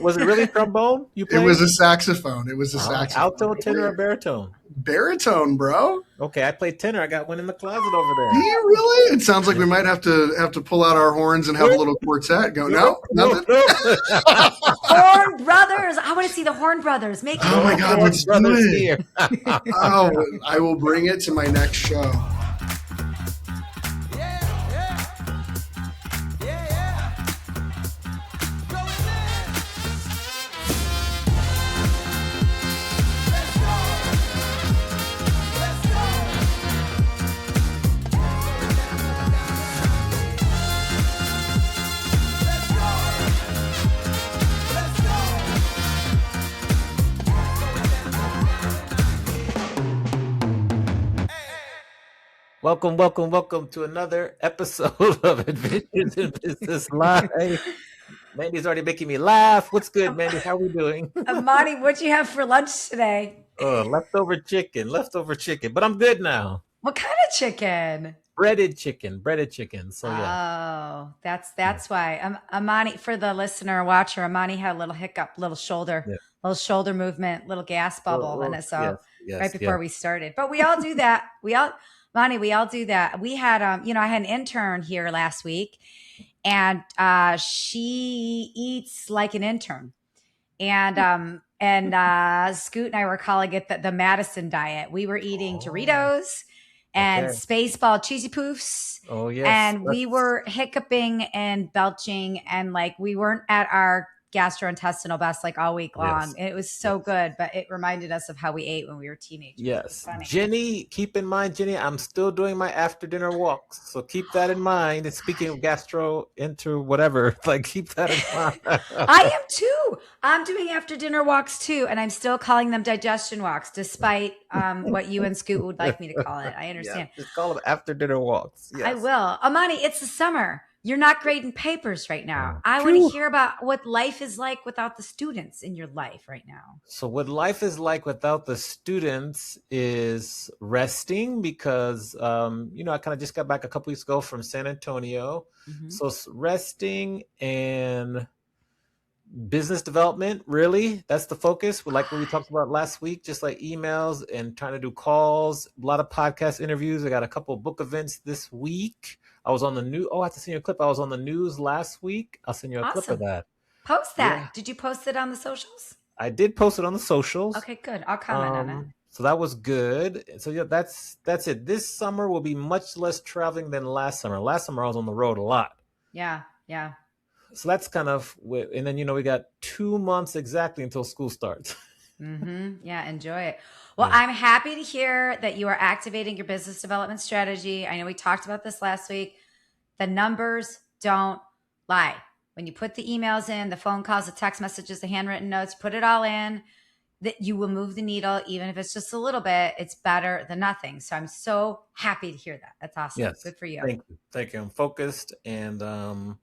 Was it really trombone you It played? was a saxophone. It was a saxophone. Alto, tenor, or baritone? Baritone, bro. Okay, I played tenor. I got one in the closet over Do there. you really? It sounds like we might have to pull out our horns and have a little quartet. Go, no, nothing. Horn Brothers. I want to see the Horn Brothers. Make Oh my it. God, let's do Brothers it. here. Oh, I will bring it to my next show. Welcome to another episode of Adventures in Business Live. Mandy's already making me laugh. What's good, Mandy? How are we doing? Amani, what'd you have for lunch today? Leftover chicken. But I'm good now. What kind of chicken? Breaded chicken. So yeah. Oh, that's why. Amani, for the listener or watcher, Amani had a little hiccup, little shoulder movement, little gas bubble in it. So right before we started. But we all do that. Mani, we all do that. We had, I had an intern here last week, and she eats like an intern, and Scoot and I were calling it the Madison diet. We were eating Doritos and Spaceball cheesy poofs. Oh yes, and we were hiccuping and belching, and like we weren't at our gastrointestinal best like all week long. It was so good, but it reminded us of how we ate when we were teenagers. Yes. Jenny, keep in mind, Jenny, I'm still doing my after dinner walks. So keep that in mind. And speaking of gastro into whatever, like keep that in mind. I am too. I'm doing after dinner walks too. And I'm still calling them digestion walks, despite what you and Scoot would like me to call it. I understand. Just call them after dinner walks. Yes. I will. Amani, it's the summer. You're not grading papers right now. I want to hear about what life is like without the students in your life right now. So what life is like without the students is resting because, I kind of just got back a couple weeks ago from San Antonio. Mm-hmm. So it's resting and business development, really. That's the focus. Like what we talked about last week, just like emails and trying to do calls, a lot of podcast interviews. I got a couple of book events this week. I was on the news. I have to send you a clip. I was on the news last week. I'll send you a clip of that. Post that. Yeah. Did you post it on the socials? I did post it on the socials. Okay, good. I'll comment on it. So that was good. So yeah, that's it. This summer will be much less traveling than last summer. Last summer I was on the road a lot. Yeah. So that's kind of, and then we got 2 months exactly until school starts. Mm-hmm. Yeah, enjoy it. Well, I'm happy to hear that you are activating your business development strategy. I know we talked about this last week. The numbers don't lie. When you put the emails in, the phone calls, the text messages, the handwritten notes, put it all in, that you will move the needle. Even if it's just a little bit, it's better than nothing. So I'm so happy to hear that. That's awesome. Yes. Good for you. Thank you. I'm focused and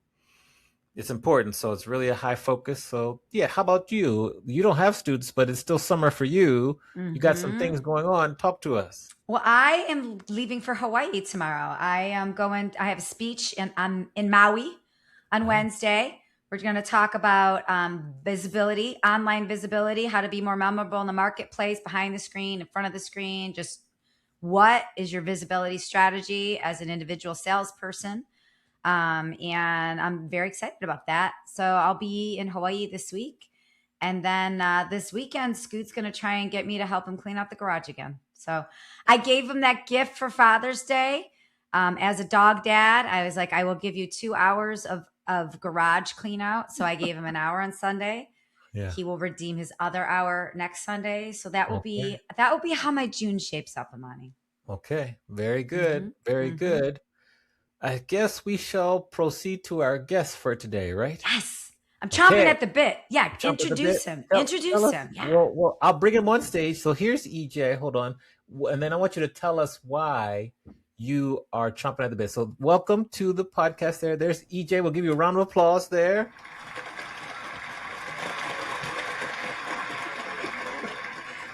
it's important. So it's really a high focus. So yeah, how about you? You don't have students, but it's still summer for you. Mm-hmm. You got some things going on. Talk to us. Well, I am leaving for Hawaii tomorrow. I have a speech in Maui on Wednesday. We're going to talk about visibility, online visibility, how to be more memorable in the marketplace, behind the screen, in front of the screen. Just what is your visibility strategy as an individual salesperson? And I'm very excited about that. So I'll be in Hawaii this week. And then this weekend, Scoot's going to try and get me to help him clean out the garage again. So I gave him that gift for Father's Day. As a dog dad, I was like, I will give you 2 hours of garage clean out. So I gave him an hour on Sunday. Yeah. He will redeem his other hour next Sunday. So that will be how my June shapes up, Amani. Okay. Very good. Mm-hmm. Very good. I guess we shall proceed to our guest for today, right? Yes. I'm chomping at the bit. Yeah, introduce him. Introduce him. Yeah. Well, I'll bring him on stage. So here's EJ. Hold on. And then I want you to tell us why you are chomping at the bit. So welcome to the podcast there. There's EJ. We'll give you a round of applause there.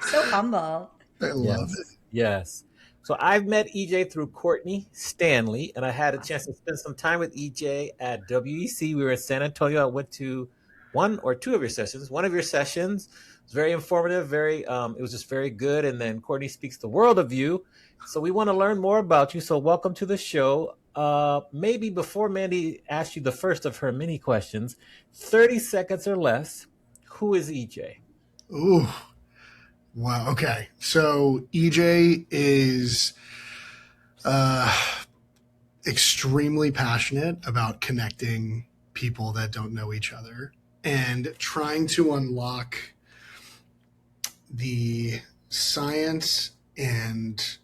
So humble. I love it. Yes. So I've met EJ through Courtney Stanley, and I had a chance to spend some time with EJ at WEC. We were in San Antonio. I went to one or two of your sessions. One of your sessions was very informative, it was just very good. And then Courtney speaks the world of you. So we want to learn more about you. So welcome to the show. Maybe before Mandi asks you the first of her mini questions, 30 seconds or less, who is EJ? Ooh, wow. Okay. So EJ is extremely passionate about connecting people that don't know each other and trying to unlock the science and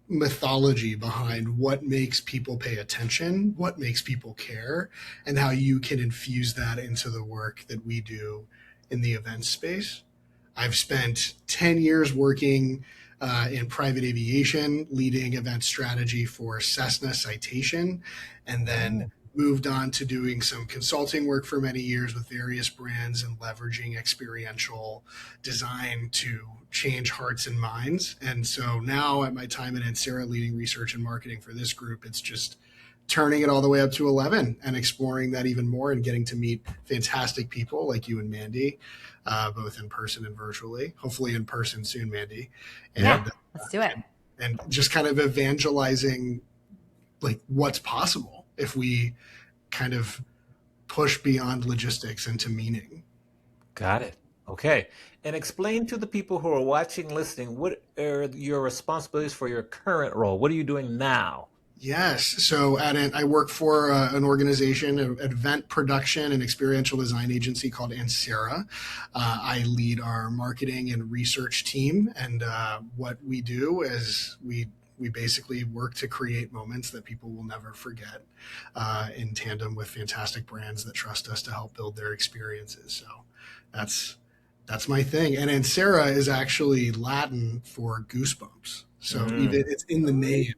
mythology behind what makes people pay attention, what makes people care, and how you can infuse that into the work that we do in the event space. I've spent 10 years working in private aviation, leading event strategy for Cessna Citation, and then moved on to doing some consulting work for many years with various brands and leveraging experiential design to change hearts and minds. And so now at my time at Ansera leading research and marketing for this group, it's just turning it all the way up to 11 and exploring that even more and getting to meet fantastic people like you and Mandi, both in person and virtually, hopefully in person soon, Mandi. And, yeah, let's do it. And just kind of evangelizing like what's possible if we kind of push beyond logistics into meaning. Got it. Okay. And explain to the people who are watching, listening, what are your responsibilities for your current role? What are you doing now? Yes. So I work for an organization, an event production and experiential design agency called Ansera. I lead our marketing and research team. And what we do is we basically work to create moments that people will never forget in tandem with fantastic brands that trust us to help build their experiences. So that's my thing. And Ansera is actually Latin for goosebumps. So even it's in the name,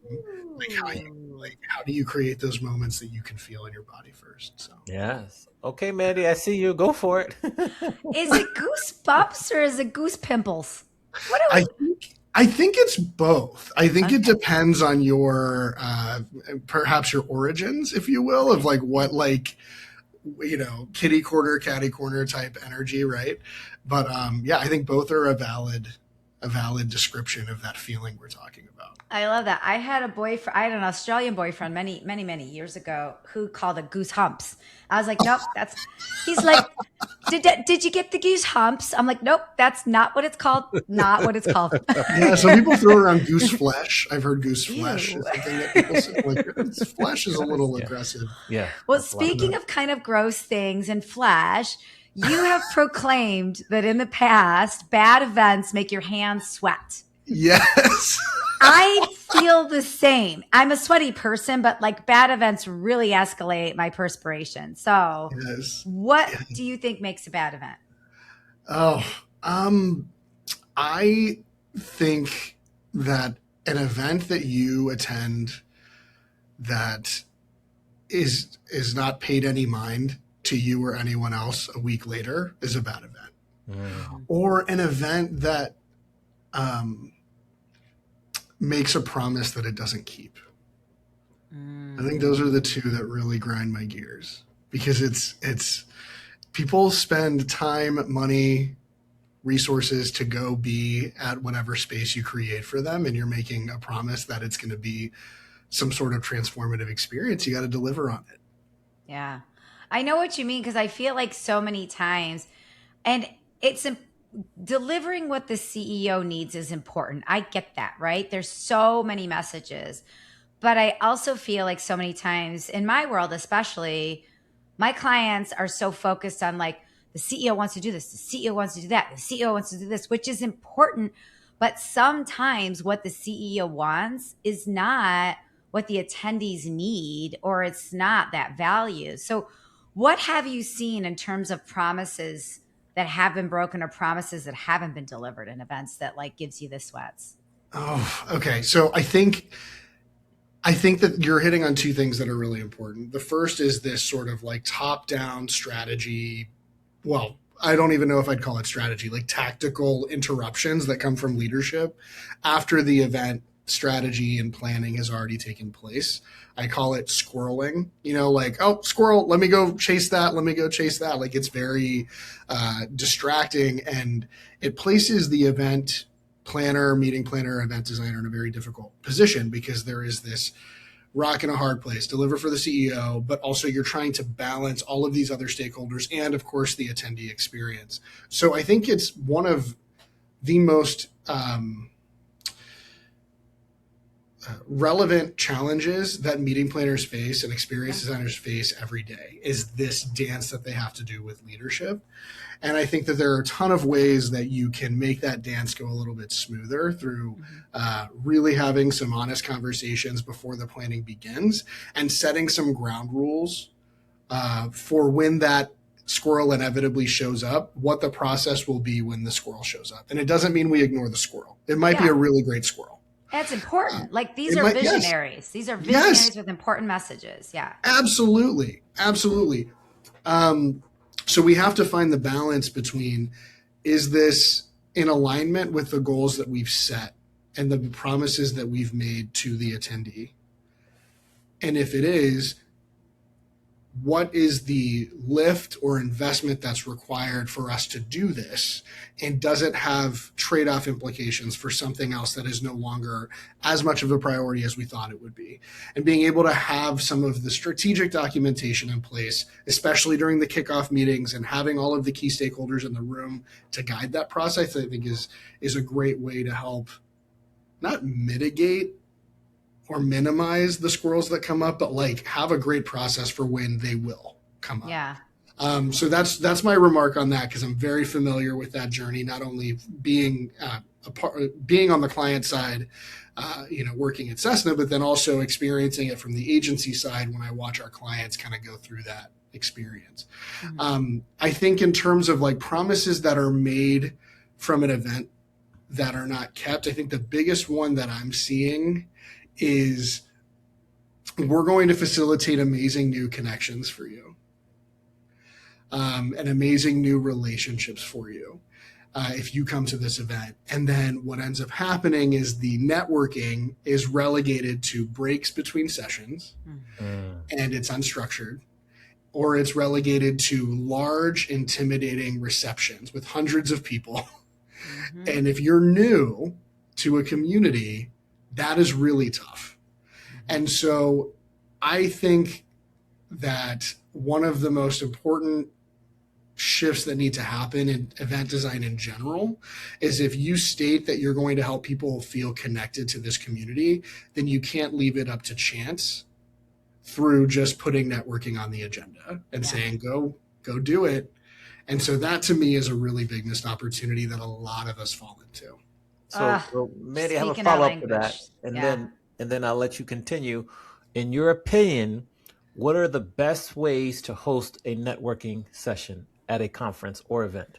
how do you create those moments that you can feel in your body first? So yes. Okay, Mandi, I see you. Go for it. Is it goosebumps or is it goose pimples? What I think it's both. I think it depends on your perhaps your origins, if you will, of like what kitty corner, catty corner type energy, right? But I think both are a valid description of that feeling we're talking about. I love that. I had an Australian boyfriend many, many, many years ago who called it goose humps. I was like, nope, he's like, did you get the goose humps? I'm like, nope, that's not what it's called. Not what it's called. Yeah, some people throw around goose flesh. I've heard goose flesh is something that people say. Like, flesh is a little aggressive. Yeah. Well, speaking of kind of gross things and flesh, you have proclaimed that in the past, bad events make your hands sweat. Yes. I feel the same. I'm a sweaty person, but like bad events really escalate my perspiration. So what do you think makes a bad event? Oh, I think that an event that you attend that is not paid any mind to you or anyone else a week later is a bad event. Or an event that makes a promise that it doesn't keep. I think those are the two that really grind my gears, because it's people spend time, money, resources to go be at whatever space you create for them, and you're making a promise that it's going to be some sort of transformative experience. You got to deliver on it. Yeah. I know what you mean, because I feel like so many times, and it's delivering what the CEO needs is important. I get that, right? There's so many messages, but I also feel like so many times in my world, especially, my clients are so focused on like, the CEO wants to do this, the CEO wants to do that, the CEO wants to do this, which is important. But sometimes what the CEO wants is not what the attendees need, or it's not that value. So what have you seen in terms of promises that have been broken or promises that haven't been delivered in events that like gives you the sweats? Oh, okay. So I think that you're hitting on two things that are really important. The first is this sort of like top-down strategy. Well, I don't even know if I'd call it strategy, like tactical interruptions that come from leadership after the event strategy and planning has already taken place. I call it squirreling, like, oh, squirrel, let me go chase that. Let me go chase that. Like, it's very distracting, and it places the event planner, meeting planner, event designer in a very difficult position, because there is this rock in a hard place, deliver for the CEO, but also you're trying to balance all of these other stakeholders and, of course, the attendee experience. So I think it's one of the most relevant challenges that meeting planners face and experience designers face every day, is this dance that they have to do with leadership. And I think that there are a ton of ways that you can make that dance go a little bit smoother through really having some honest conversations before the planning begins, and setting some ground rules for when that squirrel inevitably shows up, what the process will be when the squirrel shows up. And it doesn't mean we ignore the squirrel. It might be a really great squirrel. That's important. Like, these are visionaries. Yes. These are visionaries with important messages. Yeah. Absolutely. Absolutely. So we have to find the balance between, is this in alignment with the goals that we've set and the promises that we've made to the attendee? And if it is, what is the lift or investment that's required for us to do this? And does it have trade-off implications for something else that is no longer as much of a priority as we thought it would be? And being able to have some of the strategic documentation in place, especially during the kickoff meetings, and having all of the key stakeholders in the room to guide that process, I think is a great way to help not mitigate or minimize the squirrels that come up, but like have a great process for when they will come up. Yeah. So that's my remark on that, because I'm very familiar with that journey, not only being being on the client side, working at Cessna, but then also experiencing it from the agency side when I watch our clients kind of go through that experience. Mm-hmm. I think in terms of like promises that are made from an event that are not kept, I think the biggest one that I'm seeing is, we're going to facilitate amazing new connections for you, and amazing new relationships for you if you come to this event. And then what ends up happening is the networking is relegated to breaks between sessions, and it's unstructured, or it's relegated to large, intimidating receptions with hundreds of people. Mm-hmm. And if you're new to a community, that is really tough. And so I think that one of the most important shifts that need to happen in event design in general is, if you state that you're going to help people feel connected to this community, then you can't leave it up to chance through just putting networking on the agenda and saying, go do it. And so that to me is a really big missed opportunity that a lot of us fall into. So Mandi, I have a follow-up to that, and then I'll let you continue. In your opinion, what are the best ways to host a networking session at a conference or event?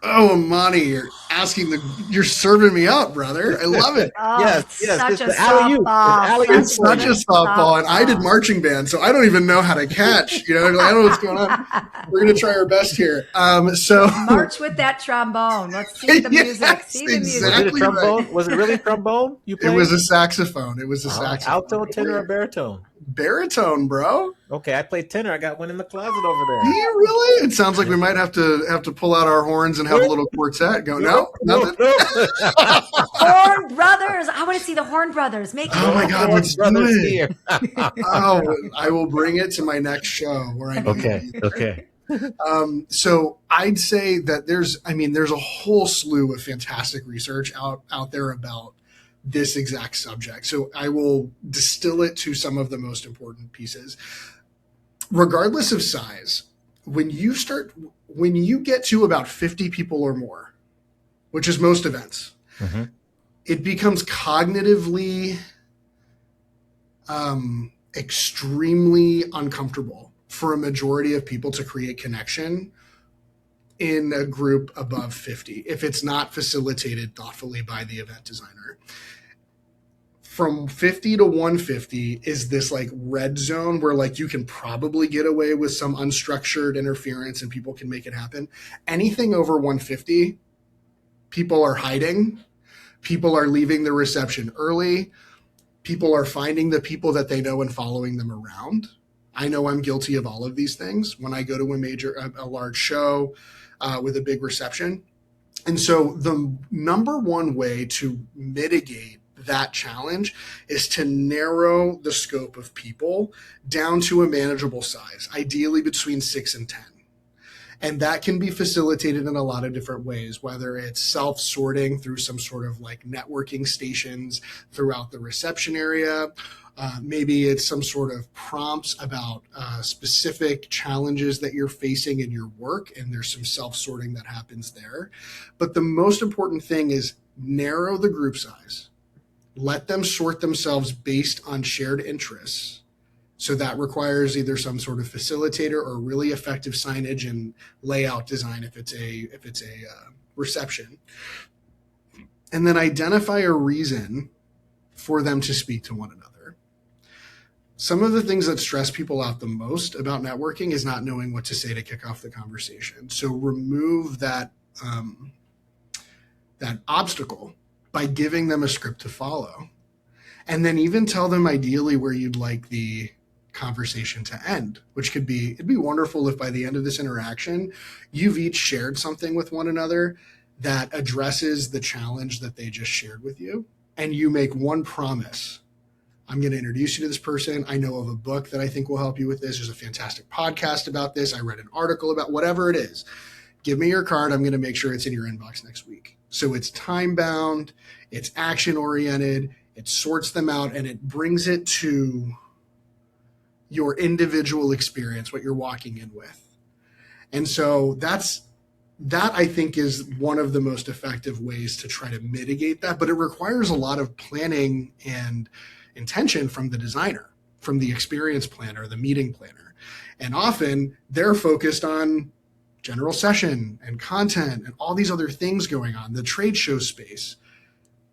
Oh, Amani, you're serving me up, brother. I love it. Yes. Such a softball. It's such a softball. And I did marching band, so I don't even know how to catch. I don't know what's going on. We're going to try our best here. So march with that trombone. Let's see the music. See the music. Was it a trombone? Right. Was it really trombone you played? It was a saxophone. Alto, tenor, or baritone? Baritone, bro. Okay, I played tenor. I got one in the closet over there. Do you really? It sounds like we might have to pull out our horns and have a little quartet. No, nothing. Horn Brothers. I want to see the Horn Brothers. Oh my God, let's do it. I will bring it to my next show where I. Okay. So I'd say that there's a whole slew of fantastic research out there about this exact subject. So I will distill it to some of the most important pieces. Regardless of size, when you get to about 50 people or more, which is most events, it becomes cognitively extremely uncomfortable for a majority of people to create connection in a group above 50 if it's not facilitated thoughtfully by the event designer. From 50 to 150 is this like red zone where like you can probably get away with some unstructured interference and people can make it happen. Anything over 150, people are hiding. People are leaving the reception early. People are finding the people that they know and following them around. I know I'm guilty of all of these things when I go to a large show with a big reception. And so the number one way to mitigate that challenge is to narrow the scope of people down to a manageable size, ideally between 6 and 10. And that can be facilitated in a lot of different ways, whether it's self-sorting through some sort of like networking stations throughout the reception area. Maybe it's some sort of prompts about specific challenges that you're facing in your work, and there's some self-sorting that happens there. But the most important thing is narrow the group size. Let them sort themselves based on shared interests. So that requires either some sort of facilitator or really effective signage and layout design if it's a reception. And then identify a reason for them to speak to one another. Some of the things that stress people out the most about networking is not knowing what to say to kick off the conversation. So remove that obstacle by giving them a script to follow. And then even tell them ideally where you'd like the conversation to end, which it'd be wonderful if by the end of this interaction, you've each shared something with one another that addresses the challenge that they just shared with you. And you make one promise. I'm going to introduce you to this person. I know of a book that I think will help you with this. There's a fantastic podcast about this. I read an article about whatever it is. Give me your card. I'm going to make sure it's in your inbox next week. So it's time bound, it's action oriented, it sorts them out, and it brings it to your individual experience, what you're walking in with. And so that I think is one of the most effective ways to try to mitigate that, but it requires a lot of planning and intention from the designer, from the experience planner, the meeting planner. And often they're focused on general session and content and all these other things going on, the trade show space.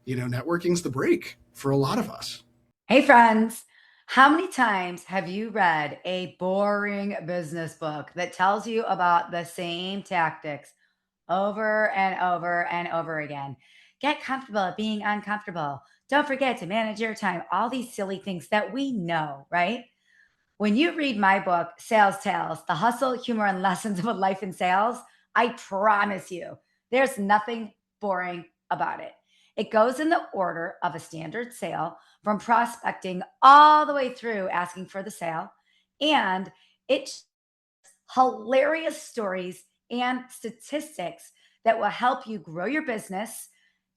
Networking's the break for a lot of us. Hey, friends. How many times have you read a boring business book that tells you about the same tactics over and over and over again? Get comfortable at being uncomfortable. Don't forget to manage your time. All these silly things that we know, right? When you read my book, Sales Tales, The Hustle, Humor, and Lessons of a Life in Sales, I promise you, there's nothing boring about it. It goes in the order of a standard sale, from prospecting all the way through asking for the sale. And it's hilarious stories and statistics that will help you grow your business,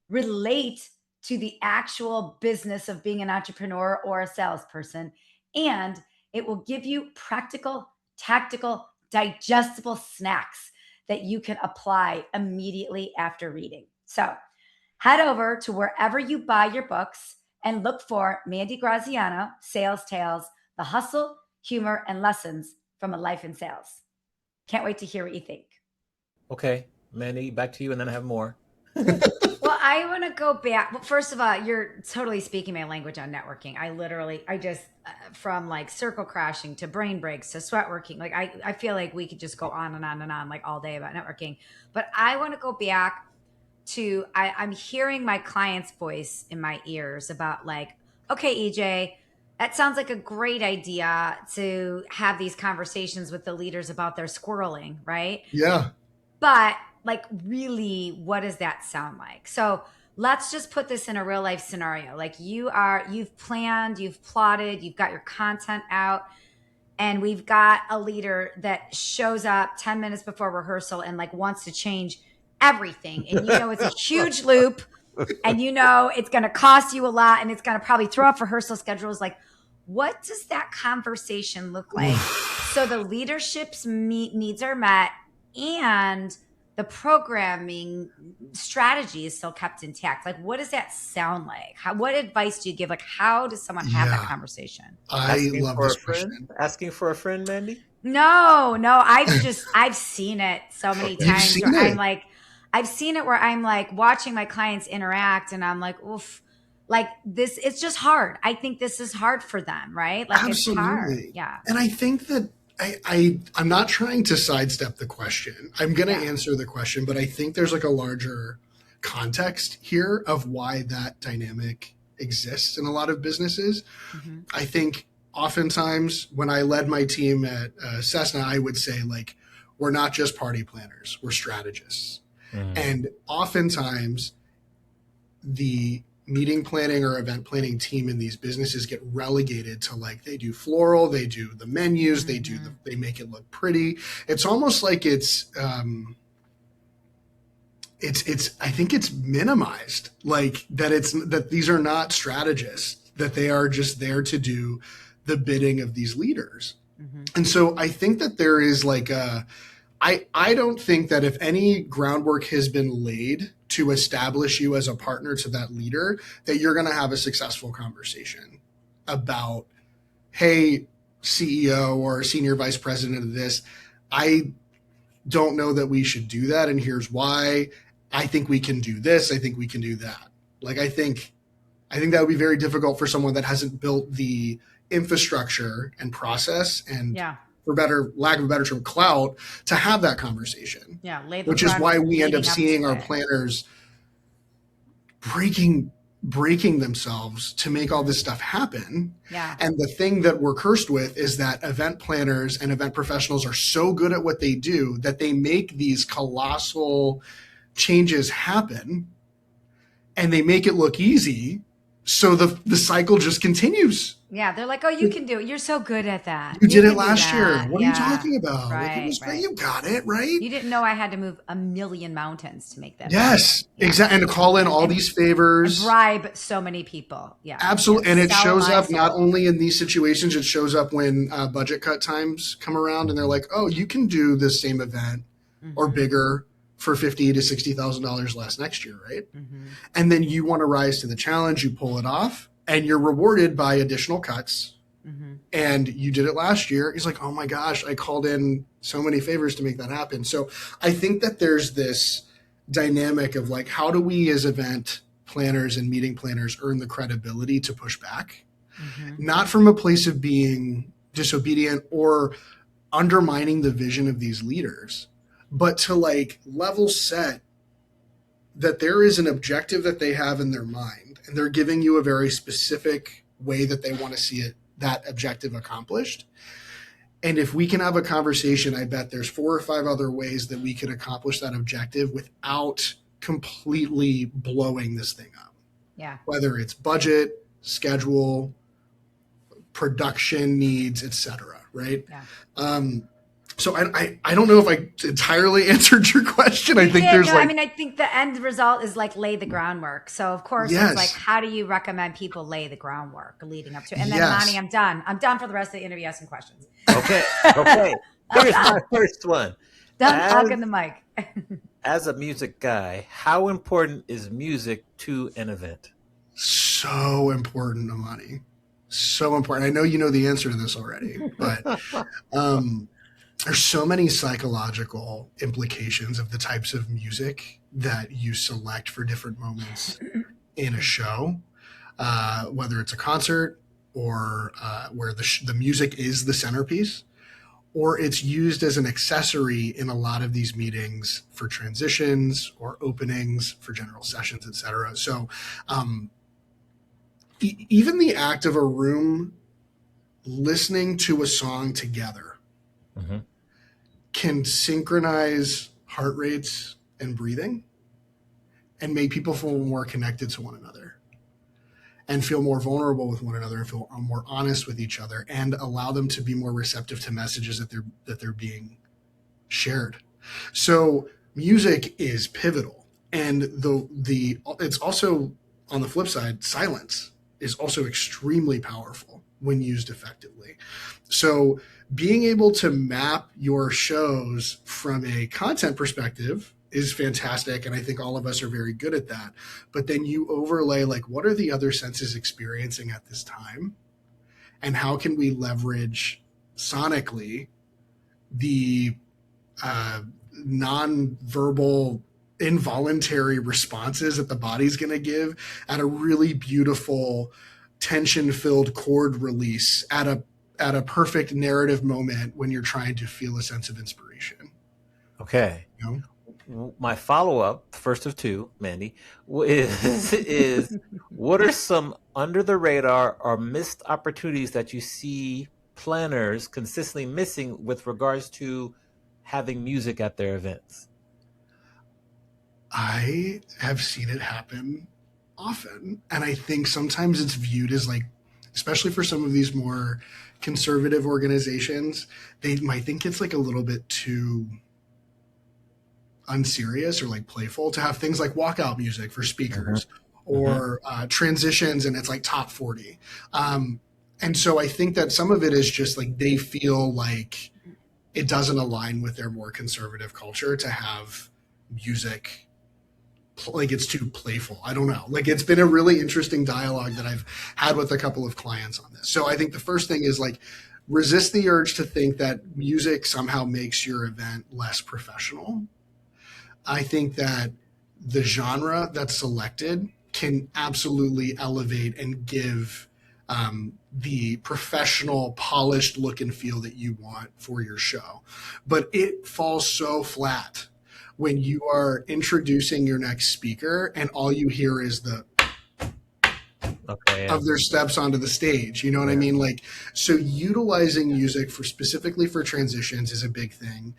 relate to the actual business of being an entrepreneur or a salesperson, and it will give you practical, tactical, digestible snacks that you can apply immediately after reading. So head over to wherever you buy your books and look for Mandi Graziano, Sales Tales, The Hustle, Humor, and Lessons from a Life in Sales. Can't wait to hear what you think. Okay, Mandi, back to you, and then I have more. Well, I want to go back. Well, first of all, you're totally speaking my language on networking. I just, from like circle crashing to brain breaks to sweat working, like I feel like we could just go on and on and on like all day about networking. But I want to go back to, I'm hearing my client's voice in my ears about like, okay, EJ, that sounds like a great idea to have these conversations with the leaders about their squirreling, right? Yeah. But like, really, what does that sound like? So let's just put this in a real life scenario. Like you've planned, you've plotted, you've got your content out, and we've got a leader that shows up 10 minutes before rehearsal and like wants to change everything. And it's a huge loop, and it's going to cost you a lot, and it's going to probably throw off rehearsal schedules. Like, what does that conversation look like? So the leadership's needs are met, and the programming strategy is still kept intact. Like, what does that sound like? What advice do you give? Like, how does someone have that conversation? I love this question. Asking for a friend, Mandi? No, I've seen it so many times where I've seen it where I'm like watching my clients interact, and I'm like, oof, like this, it's just hard. I think this is hard for them, right? Like, absolutely. It's hard. Yeah. And I think that I'm not trying to sidestep the question. I'm going to answer the question, but I think there's like a larger context here of why that dynamic exists in a lot of businesses. Mm-hmm. I think oftentimes when I led my team at Cessna, I would say, like, we're not just party planners, we're strategists. Mm. And oftentimes the meeting planning or event planning team in these businesses get relegated to, like, they do floral, they do the menus, mm-hmm. they make it look pretty. It's almost like it's I think it's minimized, like that these are not strategists, that they are just there to do the bidding of these leaders. Mm-hmm. And so I think that there is like I don't think that if any groundwork has been laid to establish you as a partner to that leader, that you're going to have a successful conversation about, hey, CEO or senior vice president of this, I don't know that we should do that, and here's why. I think we can do this. I think we can do that. Like, I think that would be very difficult for someone that hasn't built the infrastructure and process and, for lack of a better term, clout, to have that conversation. Yeah, which is why we end up seeing our planners breaking themselves to make all this stuff happen. Yeah. And the thing that we're cursed with is that event planners and event professionals are so good at what they do that they make these colossal changes happen and they make it look easy. So the cycle just continues. Yeah. They're like, oh, you can do it. You're so good at that. You did it last year. What are you talking about? Right, like, you got it, right? You didn't know I had to move a million mountains to make that. Yes, exactly. And to call in all these favors. And bribe so many people. Yeah. Absolutely. And it shows up not only in these situations, it shows up when budget cut times come around and they're like, oh, you can do the same event or bigger for $50,000 to $60,000 less next year, right? Mm-hmm. And then you want to rise to the challenge, you pull it off, and you're rewarded by additional cuts. Mm-hmm. And you did it last year. He's like, oh my gosh, I called in so many favors to make that happen. So I think that there's this dynamic of, like, how do we as event planners and meeting planners earn the credibility to push back? Mm-hmm. Not from a place of being disobedient or undermining the vision of these leaders, but to, like, level set that there is an objective that they have in their mind, and they're giving you a very specific way that they want to see it, that objective accomplished. And if we can have a conversation, I bet there's 4 or 5 other ways that we could accomplish that objective without completely blowing this thing up. Yeah. Whether it's budget, schedule, production needs, etc. Right? Yeah. So I don't know if I entirely answered your question. I think I think the end result is, like, lay the groundwork. So of course, yes. It's like, how do you recommend people lay the groundwork leading up to it? And then, Amani, I'm done. I'm done for the rest of the interview asking questions. Okay. Here's my first one. Done hogging the mic. As a music guy, how important is music to an event? So important, Amani. So important. I know you know the answer to this already, but there's so many psychological implications of the types of music that you select for different moments in a show, whether it's a concert or where the music is the centerpiece, or it's used as an accessory in a lot of these meetings for transitions or openings for general sessions, et cetera. So even the act of a room listening to a song together can synchronize heart rates and breathing and make people feel more connected to one another and feel more vulnerable with one another and feel more honest with each other and allow them to be more receptive to messages that they're being shared. So music is pivotal. And it's also, on the flip side, silence is also extremely powerful when used effectively. So being able to map your shows from a content perspective is fantastic. And I think all of us are very good at that. But then you overlay, like, what are the other senses experiencing at this time? And how can we leverage sonically the non-verbal involuntary responses that the body's going to give at a really beautiful tension-filled chord release at a perfect narrative moment when you're trying to feel a sense of inspiration. Okay. You know? My follow up, first of two, Mandy, is what are some under the radar or missed opportunities that you see planners consistently missing with regards to having music at their events? I have seen it happen often. And I think sometimes it's viewed as like, especially for some of these more conservative organizations, they might think it's like a little bit too unserious or like playful to have things like walkout music for Mm-hmm. speakers Mm-hmm. or transitions and it's like top 40. And so I think that some of it is just like they feel like it doesn't align with their more conservative culture to have music like it's too playful. I don't know. Like it's been a really interesting dialogue that I've had with a couple of clients on this. So I think the first thing is like resist the urge to think that music somehow makes your event less professional. I think that the genre that's selected can absolutely elevate and give the professional, polished look and feel that you want for your show. But it falls so flat when you are introducing your next speaker and all you hear is the Okay. Yeah. of their steps onto the stage. You know what I Yeah. mean? Like, so utilizing music for specifically for transitions is a big thing.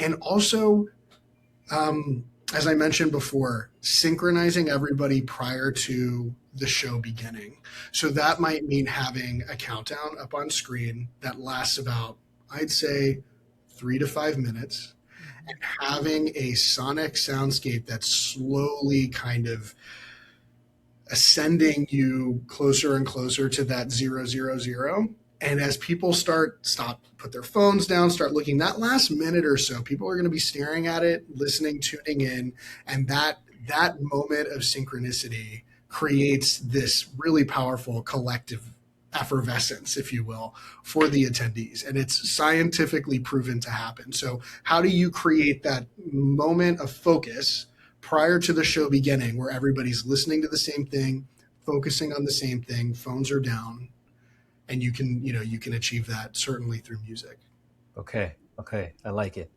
And also, um, as I mentioned before, synchronizing everybody prior to the show beginning. So that might mean having a countdown up on screen that lasts about, I'd say, 3 to 5 minutes, and having a sonic soundscape that's slowly kind of ascending you closer and closer to that 000. And as people put their phones down, start looking that last minute or so, people are going to be staring at it, listening, tuning in, and that moment of synchronicity creates this really powerful collective effervescence, if you will, for the attendees. And it's scientifically proven to happen. So, how do you create that moment of focus prior to the show beginning where everybody's listening to the same thing, focusing on the same thing, phones are down, and you can achieve that certainly through music. Okay. Okay. I like it.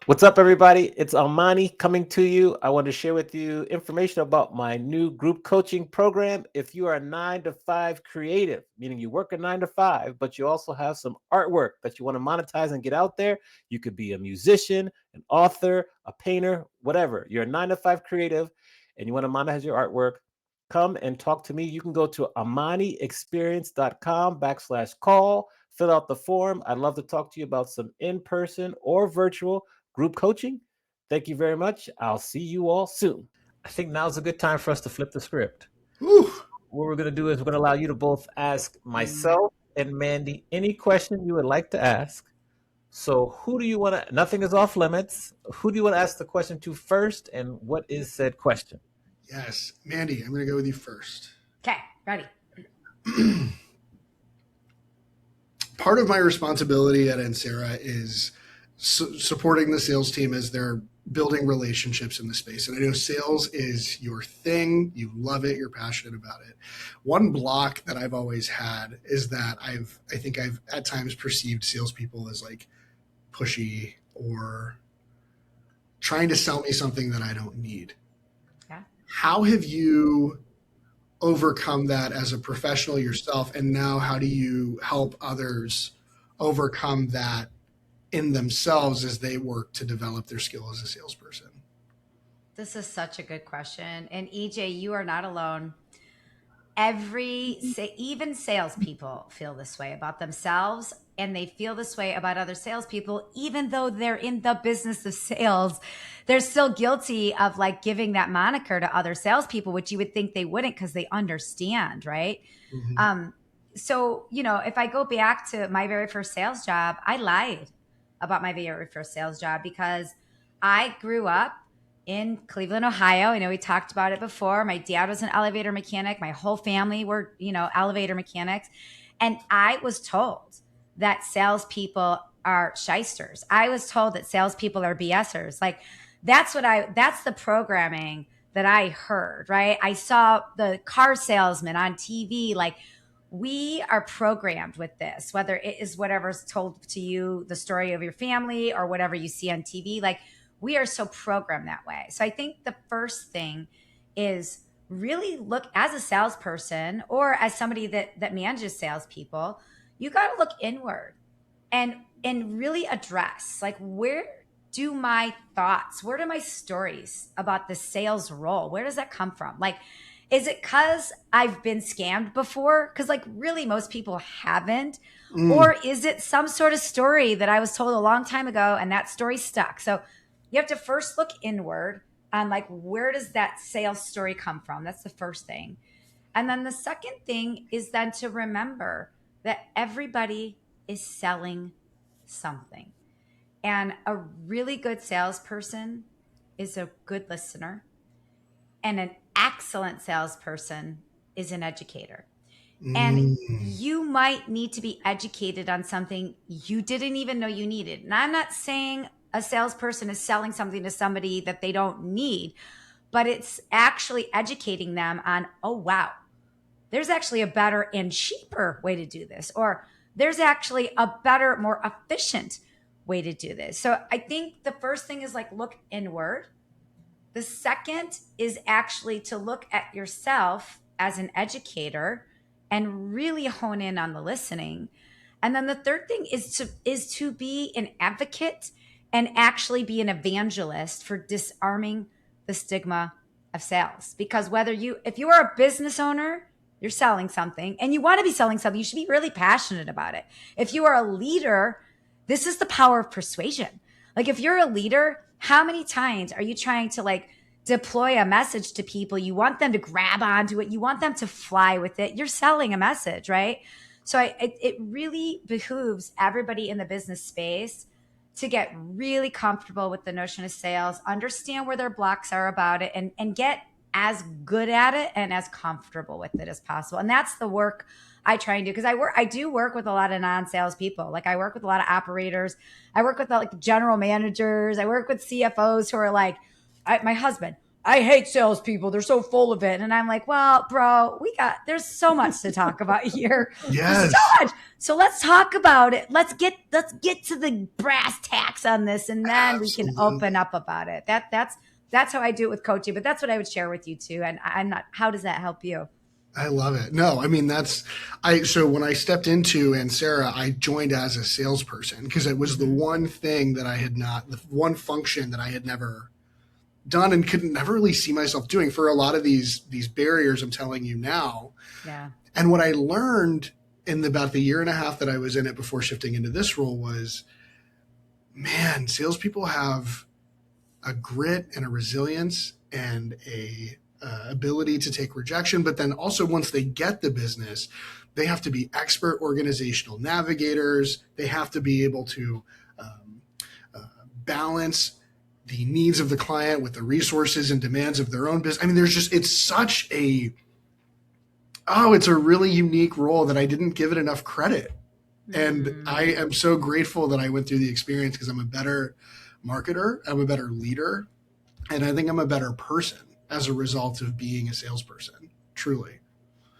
What's up, everybody? It's Amani coming to you. I want to share with you information about my new group coaching program. If you are a 9 to 5 creative, meaning you work a 9 to 5, but you also have some artwork that you want to monetize and get out there, you could be a musician, an author, a painter, whatever. You're a 9 to 5 creative and you want to monetize your artwork, come and talk to me. You can go to amaniexperience.com/call, fill out the form. I'd love to talk to you about some in-person or virtual group coaching. Thank you very much. I'll see you all soon. I think now's a good time for us to flip the script. Whew. What we're going to do is we're going to allow you to both ask myself and Mandy any question you would like to ask. So, who do you want to? Nothing is off limits. Who do you want to ask the question to first, and what is said question? Yes, Mandy, I'm going to go with you first. Okay, ready. Part of my responsibility at Ansera is supporting the sales team as they're building relationships in the space. And I know sales is your thing. You love it. You're passionate about it. One block that I've always had is that I think I've at times perceived salespeople as like pushy or trying to sell me something that I don't need. Yeah. How have you overcome that as a professional yourself? And now how do you help others overcome that in themselves as they work to develop their skill as a salesperson? This is such a good question. And EJ, you are not alone. Even salespeople feel this way about themselves, and they feel this way about other salespeople, even though they're in the business of sales. They're still guilty of like giving that moniker to other salespeople, which you would think they wouldn't because they understand, right? Mm-hmm. So, if I go back to my very first sales job, I lied about my very first sales job because I grew up in Cleveland, Ohio. I know we talked about it before. My dad was an elevator mechanic. My whole family were, elevator mechanics. And I was told that salespeople are shysters. I was told that salespeople are BSers. Like that's the programming that I heard, right? I saw the car salesman on TV. Like we are programmed with this, whether it is whatever's told to you, the story of your family or whatever you see on TV. Like we are so programmed that way. So I think the first thing is really look as a salesperson or as somebody that manages salespeople, you got to look inward and really address, like, where do my thoughts, where do my stories about the sales role, where does that come from? Like, is it because I've been scammed before? Because, like, really, most people haven't. Mm. Or is it some sort of story that I was told a long time ago and that story stuck? So you have to first look inward on, like, where does that sales story come from? That's the first thing. And then the second thing is then to remember that everybody is selling something. And a really good salesperson is a good listener, and an excellent salesperson is an educator. And Mm. you might need to be educated on something you didn't even know you needed. And I'm not saying a salesperson is selling something to somebody that they don't need, but it's actually educating them on, oh, wow, there's actually a better and cheaper way to do this, or there's actually a better, more efficient way to do this. So I think the first thing is, like, look inward. The second is actually to look at yourself as an educator and really hone in on the listening. And then the third thing is to be an advocate and actually be an evangelist for disarming the stigma of sales. Because if you are a business owner, you're selling something and you want to be selling something, you should be really passionate about it. If you are a leader, this is the power of persuasion. Like, if you're a leader, how many times are you trying to, like, deploy a message to people? You want them to grab onto it. You want them to fly with it. You're selling a message, right? So it really behooves everybody in the business space to get really comfortable with the notion of sales, understand where their blocks are about it, and get as good at it and as comfortable with it as possible. And that's the work I try and do, because I do work with a lot of non-sales people. Like, I work with a lot of operators. I work with, like, general managers. I work with CFOs who are like, my husband, I hate salespeople. They're so full of it. And I'm like, well, bro, there's so much to talk about here. There's Yes. so much. So let's talk about it. Let's get to the brass tacks on this, and then we can open up about it. That's how I do it with coaching, but that's what I would share with you too. And how does that help you? I love it. No, I mean, so when I stepped into Ansera, I joined as a salesperson because it was the one thing that the one function that I had never done and could never really see myself doing for a lot of these barriers I'm telling you now. Yeah. And what I learned in about the year and a half that I was in it before shifting into this role was, man, salespeople have a grit and a resilience and a ability to take rejection. But then also, once they get the business, they have to be expert organizational navigators. They have to be able to balance the needs of the client with the resources and demands of their own business. I mean, it's a really unique role that I didn't give it enough credit. And I am so grateful that I went through the experience, because I'm a better marketer, I'm a better leader, and I think I'm a better person as a result of being a salesperson, truly.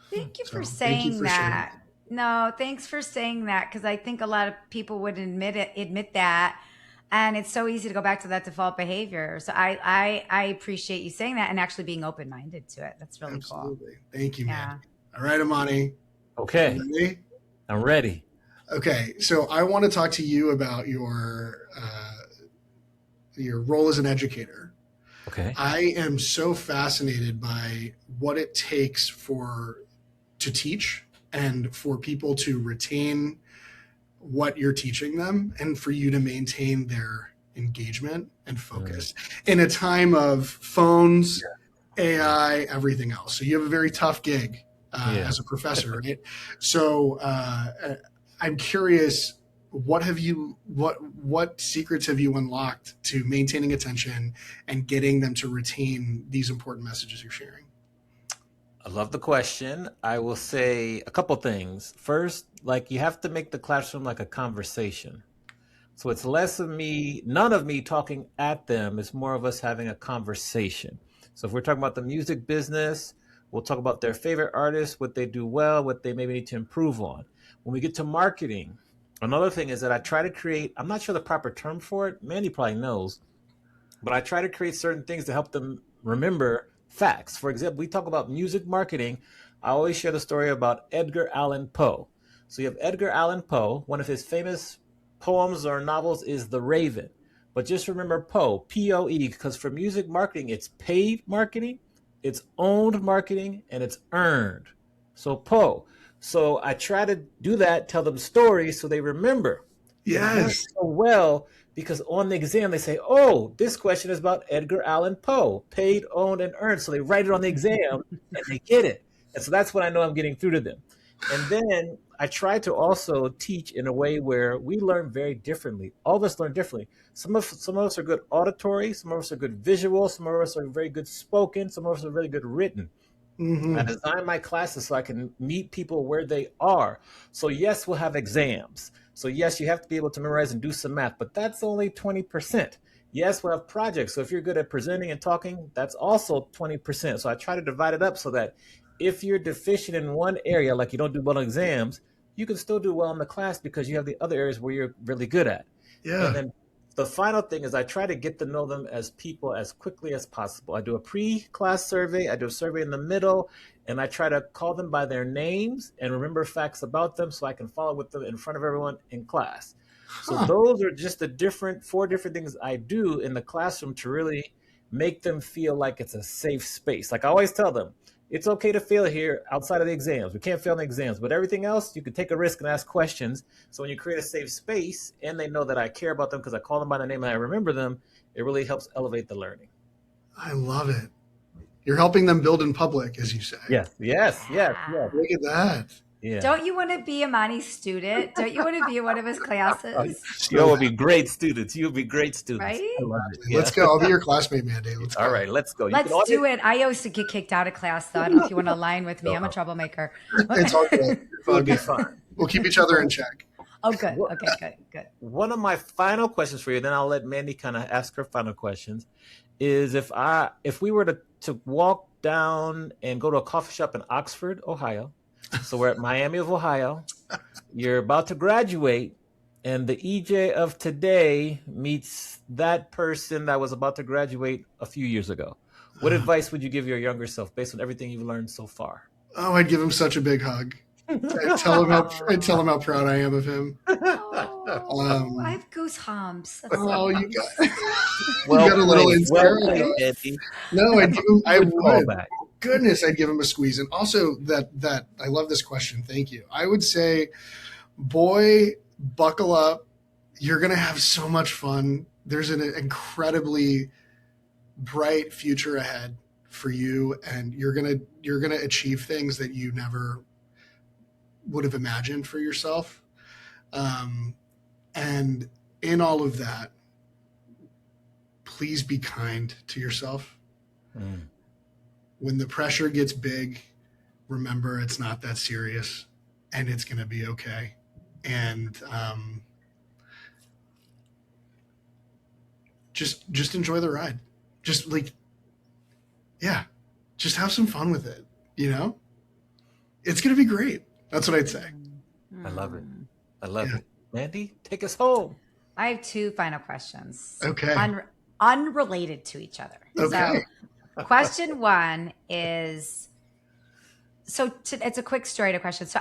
Thank you for So thank you saying for sharing. that. No, thanks for saying that, because I think a lot of people would admit that. And it's so easy to go back to that default behavior. So I appreciate you saying that and actually being open-minded to it. That's really cool. Absolutely. Thank you, Yeah. Mandy. All right, Amani. Okay, You ready? I'm ready. Okay, so I want to talk to you about your role as an educator. Okay. I am so fascinated by what it takes to teach and for people to retain what you're teaching them and for you to maintain their engagement and focus in a time of phones, AI, everything else. So you have a very tough gig as a professor, right? So I'm curious, what secrets have you unlocked to maintaining attention and getting them to retain these important messages you're sharing? I love the question. I will say a couple things. First, like, you have to make the classroom like a conversation. So it's none of me talking at them. It's more of us having a conversation. So if we're talking about the music business, we'll talk about their favorite artists, what they do well, what they maybe need to improve on. When we get to marketing, another thing is that I try to create, I'm not sure the proper term for it, Mandy probably knows, but I try to create certain things to help them remember facts. For example, we talk about music marketing. I always share the story about Edgar Allan Poe. So you have Edgar Allan Poe. One of his famous poems or novels is The Raven. But just remember Poe, Poe, because for music marketing, it's paid marketing, it's owned marketing, and it's earned. So Poe. So I try to do that, tell them stories so they remember. And it works Yes. so well because on the exam they say, "Oh, this question is about Edgar Allan Poe, paid, owned, and earned." So they write it on the exam and they get it, and so that's when I know I'm getting through to them. And then I try to also teach in a way where we learn very differently. All of us learn differently. Some of us are good auditory, some of us are good visual, some of us are very good spoken, some of us are really good written. I Mm-hmm. design my classes so I can meet people where they are. So yes, we'll have exams. So yes, you have to be able to memorize and do some math, but that's only 20%. Yes, we'll have projects. So if you're good at presenting and talking, that's also 20%. So I try to divide it up so that if you're deficient in one area, like you don't do well on exams, you can still do well in the class because you have the other areas where you're really good at. And Yeah. then the final thing is I try to get to know them as people as quickly as possible. I do a pre-class survey, I do a survey in the middle, and I try to call them by their names and remember facts about them so I can follow with them in front of everyone in class. So Huh. those are just the different four different things I do in the classroom to really make them feel like it's a safe space. Like I always tell them, it's okay to fail here outside of the exams. We can't fail in the exams, but everything else you can take a risk and ask questions. So when you create a safe space and they know that I care about them because I call them by their name and I remember them, it really helps elevate the learning. I love it. You're helping them build in public, as you say. Yes, yes, yes, yes, Yeah. Look at that. yeah. Don't you want to be Amani's student? Don't you want to be in one of his classes? You So will be great students. You'll be great students. I Right? love it. let's Yeah. go. I'll be your classmate, Mandy. Let's All go. right, let's go. You can Let's always do it. I used to get kicked out of class, though. I don't know if you want to align with me. I'm a go. troublemaker. It's all good. It's It all would be good. fun. We'll keep each other in check. Oh, good. What, Okay, good, good. one of my final questions for you, then I'll let Mandy kind of ask her final questions, is if we were to walk down and go to a coffee shop in Oxford, Ohio. So we're at Miami of Ohio. You're about to graduate, and the EJ of today meets that person that was about to graduate a few years ago. What Uh, advice would you give your younger self based on everything you've learned so far? oh, I'd give him such a big hug. I'd tell him how proud I am of him. Oh, I have goosebumps. That's so Oh, nice. you got a little Well Ansera played, going. Andy. No, I'd give him. I Good would. callback. Goodness, I'd give him a squeeze. And also that I love this question. Thank you. I would say, boy, buckle up. You're gonna have so much fun. There's an incredibly bright future ahead for you, and you're gonna achieve things that you never would have imagined for yourself. Um, and in all of that, please be kind to yourself. Mm. When the pressure gets big, remember it's not that serious, and it's going to be okay. And just enjoy the ride. Just like, yeah, just have some fun with it. You know, it's going to be great. That's what I'd say. I love it. Hmm. I love Yeah. it. Mandy, take us home. I have two final questions, Okay. unrelated to each other. Okay. So, question one is it's a quick story to question. So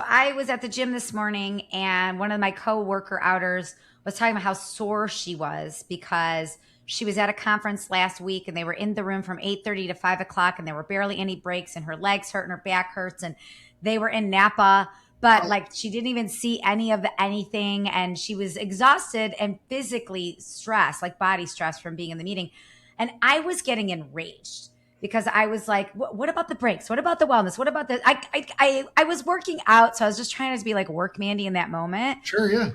I was at the gym this morning, and one of my co-worker outers was talking about how sore she was because she was at a conference last week, and they were in the room from 8:30 to 5 o'clock, and there were barely any breaks, and her legs hurt and her back hurts, and they were in Napa, but like she didn't even see any of anything, and she was exhausted and physically stressed, like body stress from being in the meeting. And I was getting enraged because I was like, what about the breaks? What about the wellness? What about the, I was working out. So I was just trying to be like work Mandy in that moment. Sure. Yeah.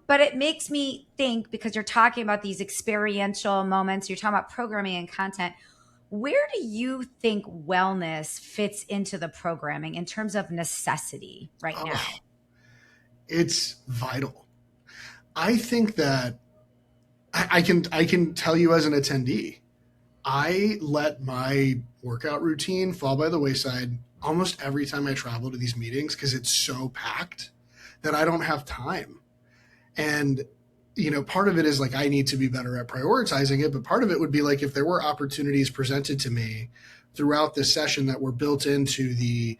But it makes me think, because you're talking about these experiential moments, you're talking about programming and content. Where do you think wellness fits into the programming in terms of necessity right Oh, now? it's vital. I think that I can tell you as an attendee, I let my workout routine fall by the wayside almost every time I travel to these meetings because it's so packed that I don't have time. And part of it is like I need to be better at prioritizing it, but part of it would be like if there were opportunities presented to me throughout this session that were built into the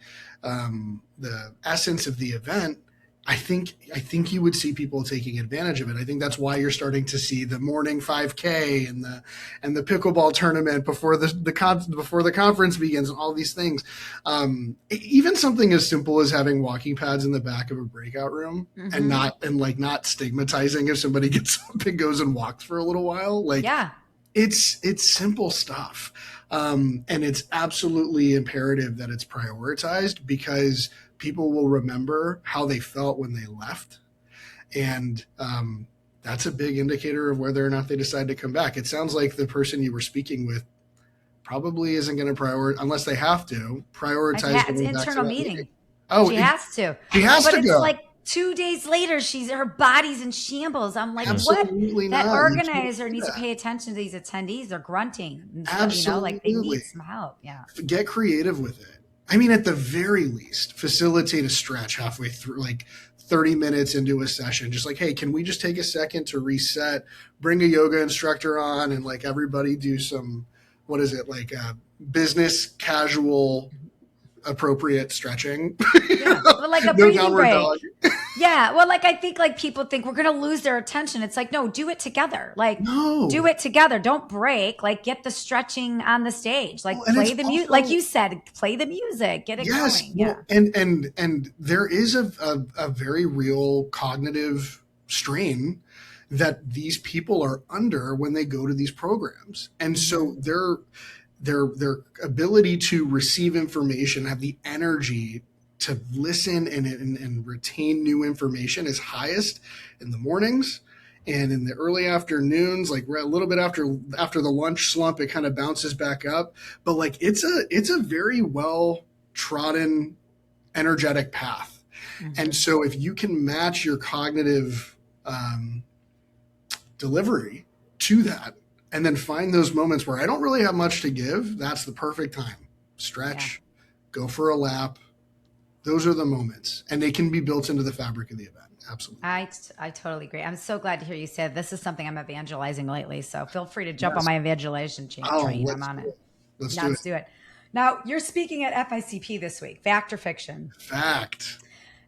essence of the event. I think you would see people taking advantage of it. I think that's why you're starting to see the morning 5K and the pickleball tournament before before the conference begins, and all these things. Even something as simple as having walking pads in the back of a breakout room, and not stigmatizing if somebody gets up and goes and walks for a little while. Like, Yeah. it's simple stuff. And it's absolutely imperative that it's prioritized, because people will remember how they felt when they left. And that's a big indicator of whether or not they decide to come back. It sounds like the person you were speaking with probably isn't going to unless they have to prioritize. It's internal meeting. Oh, she has to. She has but to it's go. like 2 days later, her body's in shambles. I'm like, Absolutely what? That not. organizer needs to pay attention to these attendees. They're grunting. Absolutely. Like they need some help. Yeah. Get creative with it. I mean, at the very least, facilitate a stretch halfway through, like 30 minutes into a session. Just like, hey, can we just take a second to reset, bring a yoga instructor on, and like everybody do some, what is it, like business casual appropriate stretching. Yeah. Well, like a breathing break. Yeah. Well, like I think like people think we're going to lose their attention. It's like, no, do it together. Like, do it together. Don't break. Like, get the stretching on the stage. Like, play the music. Like you said, play the music. Get it going. Yeah. And there is a very real cognitive strain that these people are under when they go to these programs, and so their ability to receive information, have the energy to listen and retain new information is highest in the mornings and in the early afternoons. Like a little bit after the lunch slump, it kind of bounces back up. But like it's a very well trodden, energetic path. And so if you can match your cognitive delivery to that, and then find those moments where I don't really have much to give, that's the perfect time. Stretch, go for a lap. Those are the moments, and they can be built into the fabric of the event. Absolutely. I totally agree. I'm so glad to hear you say this is something I'm evangelizing lately. So feel free to jump on my evangelization train. I'm on it. Let's do it. Now, you're speaking at FICP this week, Fact or Fiction? Fact.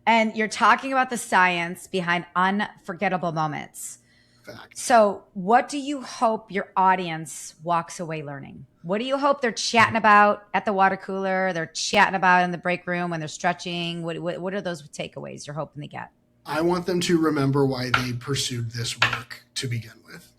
And you're talking about the science behind unforgettable moments. Fact. So what do you hope your audience walks away learning? What do you hope they're chatting about at the water cooler? They're chatting about in the break room when they're stretching? What are those takeaways you're hoping they get? I want them to remember why they pursued this work to begin with.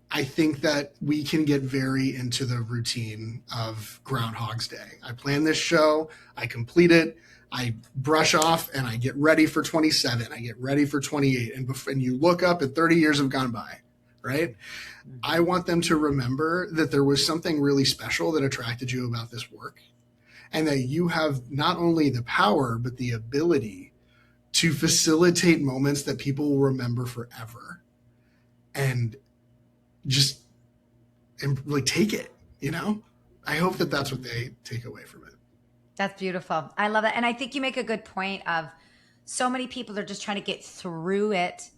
I think that we can get very into the routine of Groundhog's Day. I plan this show, I complete it, I brush off, and I get ready for 27. I get ready for 28. And you look up and 30 years have gone by, right? I want them to remember that there was something really special that attracted you about this work, and that you have not only the power, but the ability to facilitate moments that people will remember forever. And just like take it, I hope that that's what they take away from it. That's beautiful. I love it. And I think you make a good point of so many people are just trying to get through it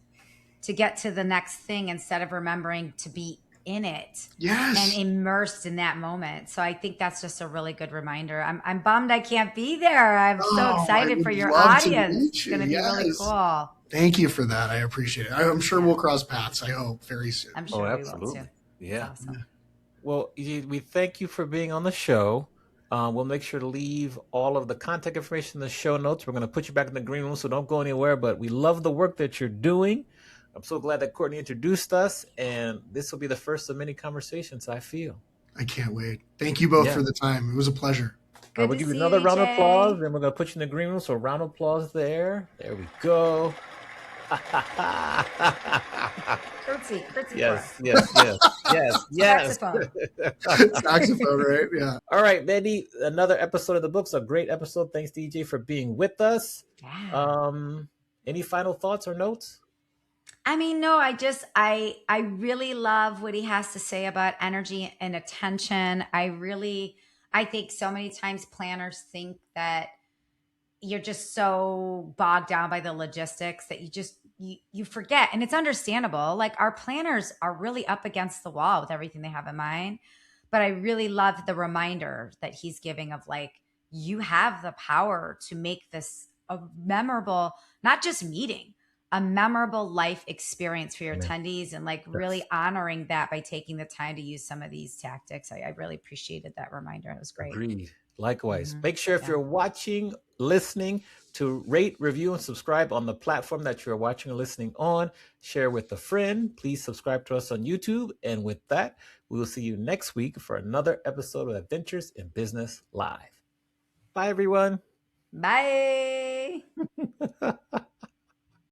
to get to the next thing instead of remembering to be in it. Yes. And immersed in that moment. So I think that's just a really good reminder. I'm bummed I can't be there. I'm so excited for your audience. It's going to be really cool. Thank you for that. I appreciate it. I'm sure we'll cross paths, I hope, very soon. I'm sure we will too. Yeah. Awesome. Well, we thank you for being on the show. We'll make sure to leave all of the contact information in the show notes. We're going to put you back in the green room, so don't go anywhere. But we love the work that you're doing. I'm so glad that Courtney introduced us, and this will be the first of many conversations, I feel. I can't wait. Thank you both for the time. It was a pleasure. Good we'll to give you see another you, round of EJ. applause, and we're going to put you in the green room. So round of applause there. There we go. Curtsy. Yes. Saxophone. Saxophone, right? Yeah. All right, Mandy, another episode of the books, a great episode. Thanks, DJ, for being with us. Yeah. Any final thoughts or notes? I mean, no, I really love what he has to say about energy and attention. I think so many times planners think that you're just so bogged down by the logistics that you forget, and it's understandable. Like our planners are really up against the wall with everything they have in mind. But I really love the reminder that he's giving of like, you have the power to make this a memorable, not just meeting, a memorable life experience for your Amen. attendees, and like Yes. really honoring that by taking the time to use some of these tactics. I really appreciated that reminder. It was great. Agreed. Likewise. Mhm. Make sure if Yeah. you're watching, listening, to rate, review, and subscribe on the platform that you're watching or listening on. Share with a friend. Please subscribe to us on YouTube. And with that, we will see you next week for another episode of Adventures in Business Live. Bye, everyone. Bye.